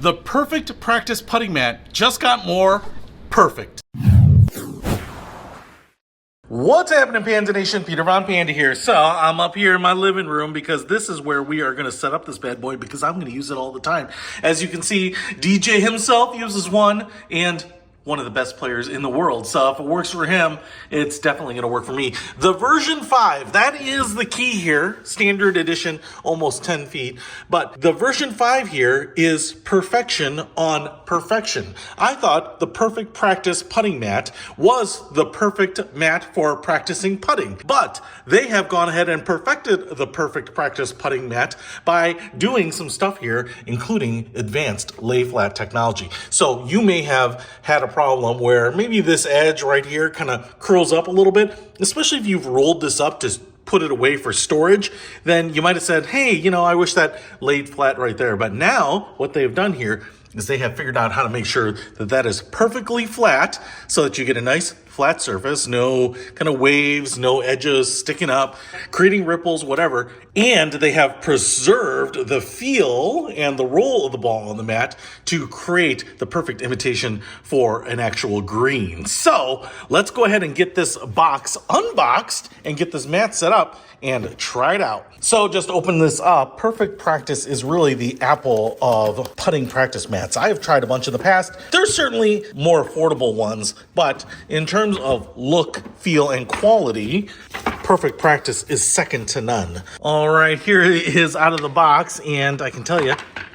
The perfect practice putting mat just got more perfect. What's happening, Panda Nation? Peter Von Panda here. So I'm up here in my living room because this is where we are going to set up this bad boy because I'm going to use it all the time. As you can see, DJ himself uses one, and one of the best players in the world. So if it works for him, it's definitely going to work for me. The version 5, that is the key here. Standard edition, almost 10 feet. But the version 5 here is perfection on perfection. I thought the perfect practice putting mat was the perfect mat for practicing putting. But they have gone ahead and perfected the perfect practice putting mat by doing some stuff here, including advanced lay flat technology. So you may have had a problem where maybe this edge right here kind of curls up a little bit, especially if you've rolled this up to put it away for storage. Then you might have said, hey, I wish that laid flat right there. But now what they've done here is they have figured out how to make sure that that is perfectly flat so that you get a nice flat surface, no kind of waves, no edges sticking up, creating ripples, whatever. And they have preserved the feel and the roll of the ball on the mat to create the perfect imitation for an actual green. So let's go ahead and get this box unboxed and get this mat set up and try it out. So just open this up. Perfect Practice is really the Apple of putting practice mats. I have tried a bunch in the past. There's certainly more affordable ones, but in terms of look, feel, and quality, Perfect Practice is second to none. All right, here it is out of the box, and I can tell you,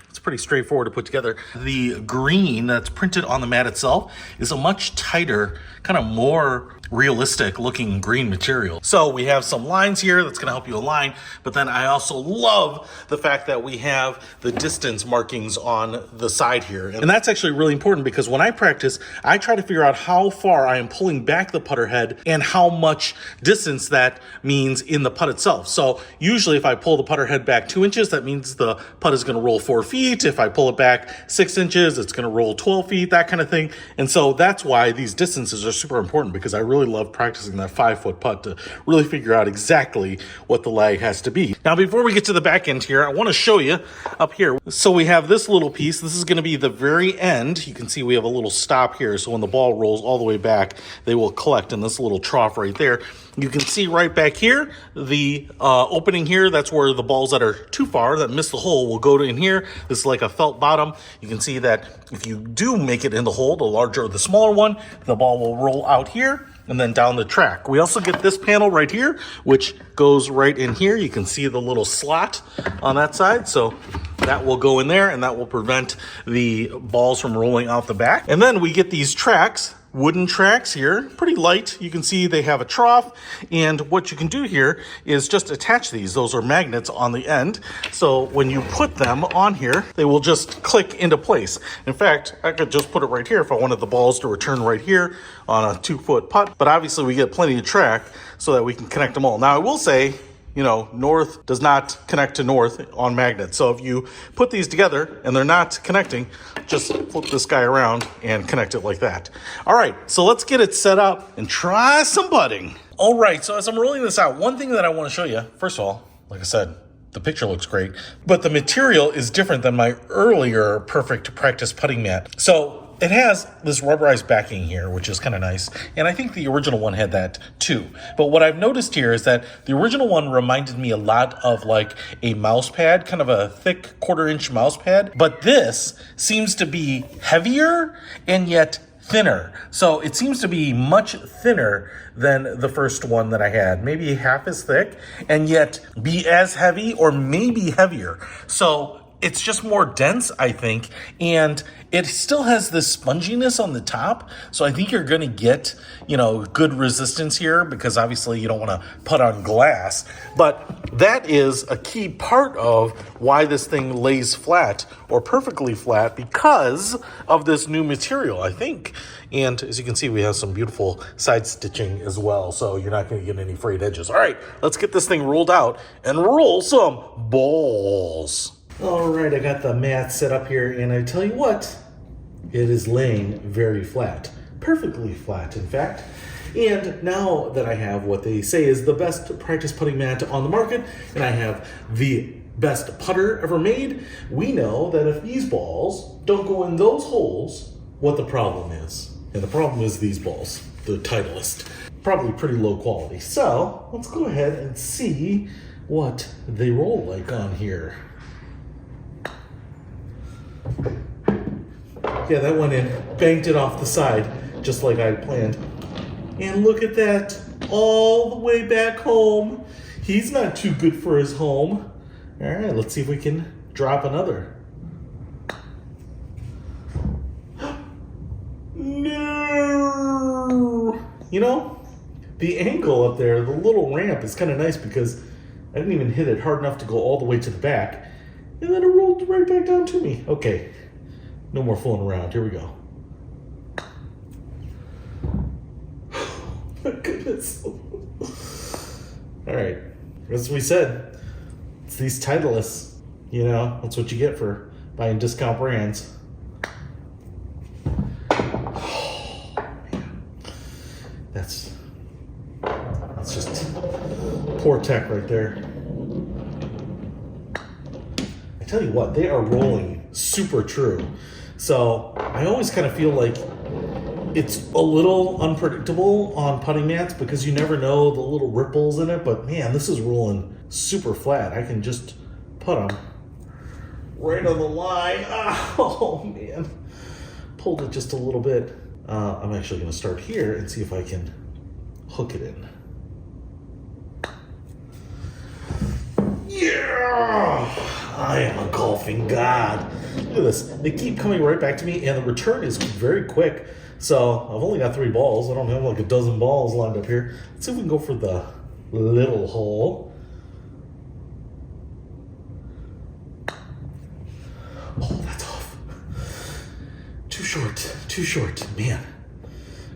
it's pretty straightforward to put together. The green that's printed on the mat itself is a much tighter, kind of more realistic looking green material. So we have some lines here that's going to help you align, but then I also love the fact that we have the distance markings on the side here. And that's actually really important because when I practice, I try to figure out how far I am pulling back the putter head and how much distance that means in the putt itself. So usually if I pull the putter head back 2 inches, that means the putt is going to roll 4 feet. If I pull it back 6 inches, it's going to roll 12 feet, that kind of thing. And so that's why these distances are super important, because I really love practicing that 5-foot putt to really figure out exactly what the lie has to be. Now, before we get to the back end here, I want to show you up here. So we have this little piece. This is going to be the very end. You can see we have a little stop here. So when the ball rolls all the way back, they will collect in this little trough right there. You can see right back here, the opening here, that's where the balls that are too far, that miss the hole, will go in here. This is like a felt bottom. You can see that if you do make it in the hole, the larger or the smaller one, the ball will roll out here and then down the track. We also get this panel right here, which goes right in here. You can see the little slot on that side. So that will go in there, and that will prevent the balls from rolling out the back. And then we get these tracks, wooden tracks here, pretty light. You can see they have a trough, and what you can do here is just attach these. Those are magnets on the end. So when you put them on here, they will just click into place. In fact, I could just put it right here if I wanted the balls to return right here on a 2-foot putt. But obviously we get plenty of track so that we can connect them all. Now I will say, north does not connect to north on magnets. So if you put these together and they're not connecting, just flip this guy around and connect it like that. All right, so let's get it set up and try some putting. All right, so as I'm rolling this out, one thing that I want to show you, first of all, like I said, the picture looks great, but the material is different than my earlier Perfect Practice putting mat. So it has this rubberized backing here, which is kind of nice. And I think the original one had that too. But what I've noticed here is that the original one reminded me a lot of like a mouse pad, kind of a thick 1/4-inch mouse pad. But this seems to be heavier and yet thinner. So it seems to be much thinner than the first one that I had, maybe half as thick, and yet be as heavy or maybe heavier. So it's just more dense, I think, and it still has this sponginess on the top. So I think you're going to get, good resistance here, because obviously you don't want to put on glass. But that is a key part of why this thing lays flat or perfectly flat, because of this new material, I think. And as you can see, we have some beautiful side stitching as well. So you're not going to get any frayed edges. All right, let's get this thing rolled out and roll some balls. All right, I got the mat set up here, and I tell you what, it is laying very flat, perfectly flat, in fact. And now that I have what they say is the best practice putting mat on the market, and I have the best putter ever made, we know that if these balls don't go in those holes, what the problem is. And the problem is these balls, the Titleist. Probably pretty low quality. So let's go ahead and see what they roll like on here. Yeah, that went in, banked it off the side, just like I planned. And look at that, all the way back home. He's not too good for his home. All right, let's see if we can drop another. No! You know, the angle up there, the little ramp is kind of nice because I didn't even hit it hard enough to go all the way to the back. And then it rolled right back down to me. Okay, no more fooling around. Here we go. My goodness. All right, as we said, it's these Titleists. You know, that's what you get for buying discount brands. Oh, man. That's just poor tech right there. I tell you what, they are rolling super true. So I always kind of feel like it's a little unpredictable on putting mats because you never know the little ripples in it. But man, this is rolling super flat. I can just put them right on the line. Oh man, pulled it just a little bit. I'm actually going to start here and see if I can hook it in. Yeah, I am a golfing god. Look at this. They keep coming right back to me, and the return is very quick. So I've only got 3 balls. I don't have like a dozen balls lined up here. Let's see if we can go for the little hole. Oh, that's off. Too short. Man,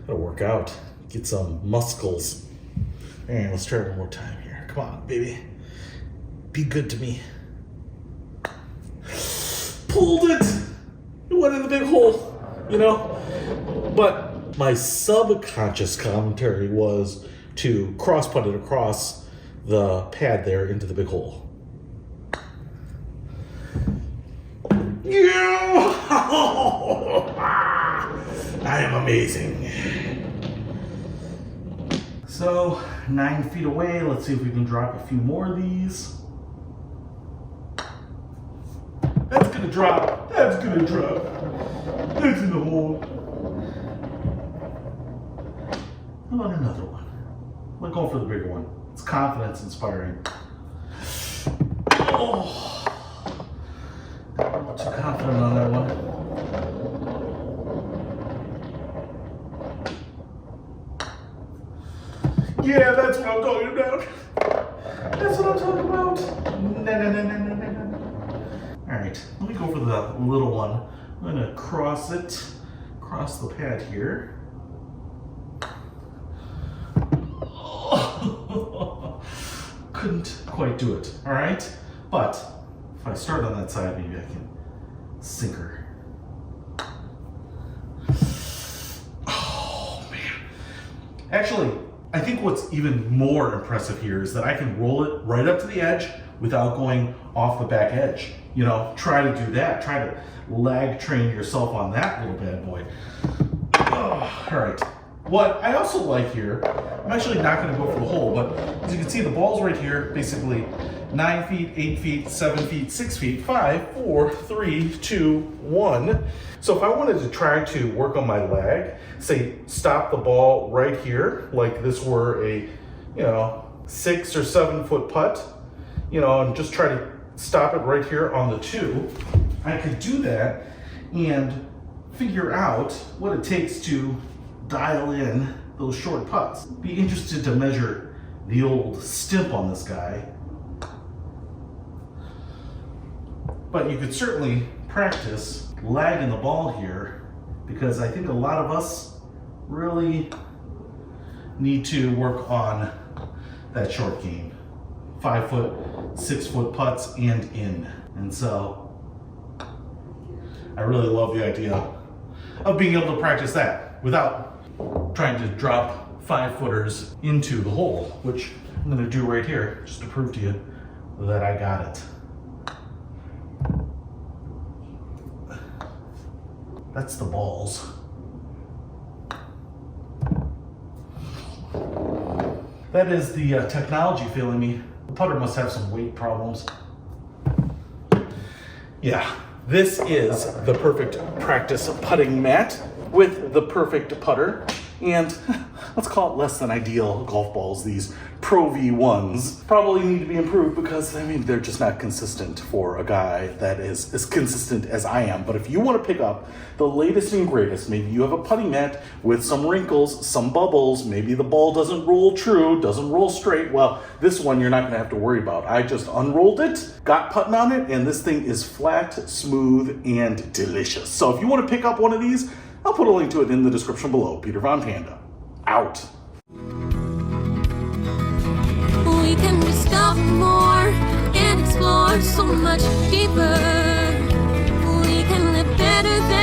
gotta work out. Get some muscles. All right, let's try it one more time here. Come on, baby. Be good to me. Pulled it. It went in the big hole, you know? But my subconscious commentary was to cross putt it across the pad there into the big hole. Yeah! I am amazing. So 9 feet away, let's see if we can drop a few more of these. That's gonna drop. That's in the hole. How about another one? I'm going for the bigger one. It's confidence inspiring. Oh, I'm not too confident on that one. Yeah, that's what I'm talking about. That's what I'm talking about. No. All right, let me go for the little one. I'm gonna cross the pad here. Couldn't quite do it, all right? But if I start on that side, maybe I can sink her. Oh, man. Actually, I think what's even more impressive here is that I can roll it right up to the edge without going off the back edge. You know, try to do that. Try to lag train yourself on that little bad boy. Oh, all right. What I also like here, I'm actually not going to go for the hole, but as you can see, the ball's right here, basically 9 feet, 8 feet, 7 feet, 6 feet, 5, 4, 3, 2, 1. So if I wanted to try to work on my lag, say stop the ball right here, like this were a, 6 or 7 foot putt, and just try to stop it right here on the 2, I could do that and figure out what it takes to dial in those short putts. Be interested to measure the old stimp on this guy. But you could certainly practice lagging the ball here, because I think a lot of us really need to work on that short game. 5 foot, 6 foot putts and in. And so I really love the idea of being able to practice that without trying to drop 5 footers into the hole, which I'm gonna do right here just to prove to you that I got it. That's the balls. That is the technology failing me. The putter must have some weight problems. Yeah, this is the perfect practice putting mat with the perfect putter. And let's call it less than ideal golf balls, these Pro V1s. Probably need to be improved because, I mean, they're just not consistent for a guy that is as consistent as I am. But if you want to pick up the latest and greatest, maybe you have a putting mat with some wrinkles, some bubbles, maybe the ball doesn't roll true, doesn't roll straight. Well, this one you're not going to have to worry about. I just unrolled it, got putting on it, and this thing is flat, smooth, and delicious. So if you want to pick up one of these, I'll put a link to it in the description below. Peter Von Panda, out. We can discover more and explore so much deeper. We can live better than